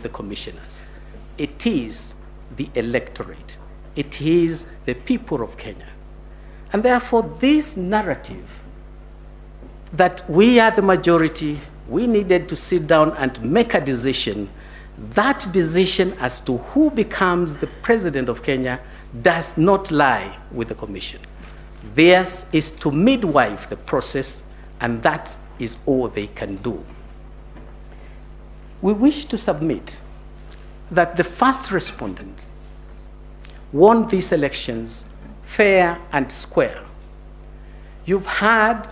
the commissioners. It is the electorate. It is the people of Kenya. And therefore, this narrative that we are the majority, we needed to sit down and make a decision, that decision as to who becomes the president of Kenya does not lie with the commission. Theirs is to midwife the process, and that is all they can do. We wish to submit that the first respondent won these elections fair and square. You've had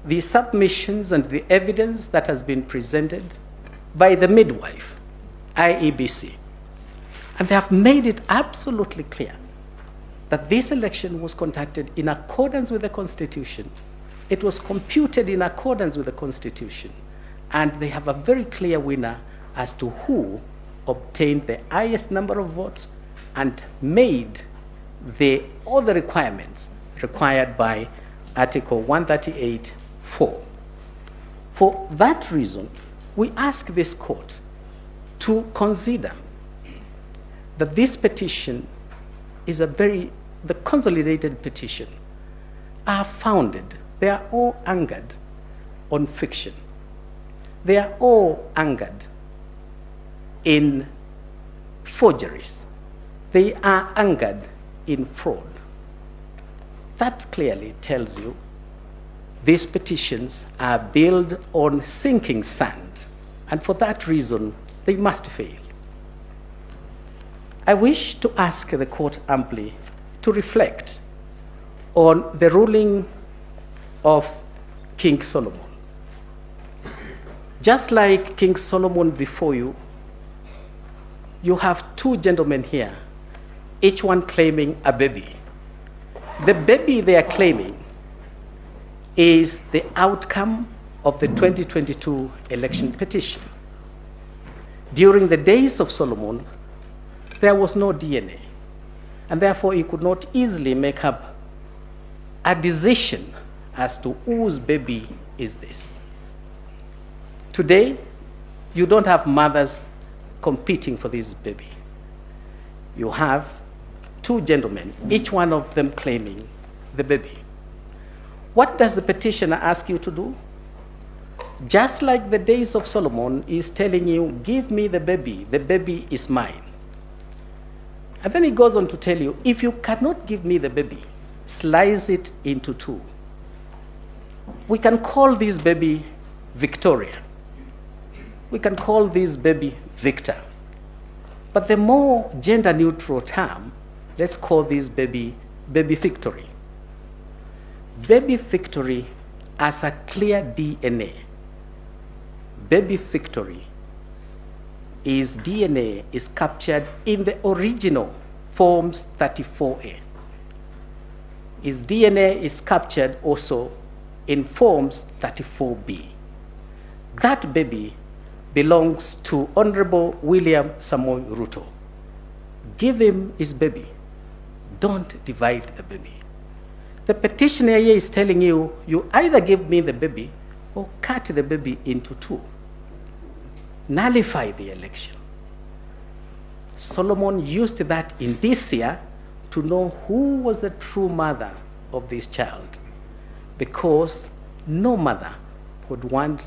the submissions and the evidence that has been presented by the midwife, IEBC, and they have made it absolutely clear that this election was conducted in accordance with the Constitution. It was computed in accordance with the Constitution, and they have a very clear winner as to who obtained the highest number of votes and made all the requirements required by Article 138(4). For that reason, we ask this court to consider that this petition is the consolidated petition are founded, they are all anchored on fiction. They are all anchored in forgeries. They are anchored in fraud. That clearly tells you these petitions are built on sinking sand, and for that reason, they must fail. I wish to ask the court amply to reflect on the ruling of King Solomon. Just like King Solomon before you, you have two gentlemen here, each one claiming a baby. The baby they are claiming is the outcome of the 2022 election petition. During the days of Solomon, there was no DNA, and therefore he could not easily make up a decision as to whose baby is this. Today, you don't have mothers competing for this baby. You have two gentlemen, each one of them claiming the baby. What does the petitioner ask you to do? Just like the days of Solomon, he is telling you, give me the baby is mine. And then he goes on to tell you, if you cannot give me the baby, slice it into two. We can call this baby Victoria. We can call this baby Victor. But the more gender-neutral term, let's call this baby Victory. Baby Victory has a clear DNA. Baby Victory, his DNA is captured in the original Forms 34A. His DNA is captured also in Forms 34B. That baby belongs to Honorable William Samoei Ruto. Give him his baby. Don't divide the baby. The petitioner here is telling you, you either give me the baby or cut the baby into two. Nullify the election. Solomon used that indicia to know who was the true mother of this child, because no mother would want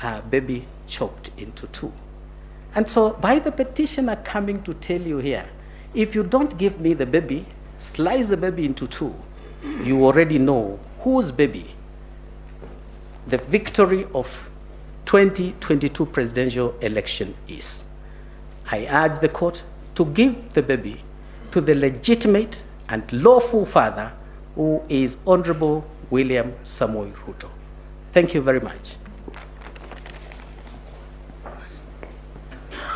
a baby chopped into two. And so by the petitioner coming to tell you here, if you don't give me the baby, slice the baby into two, you already know whose baby the victory of 2022 presidential election is. I urge the court to give the baby to the legitimate and lawful father, who is Honorable William Samoei Ruto. Thank you very much.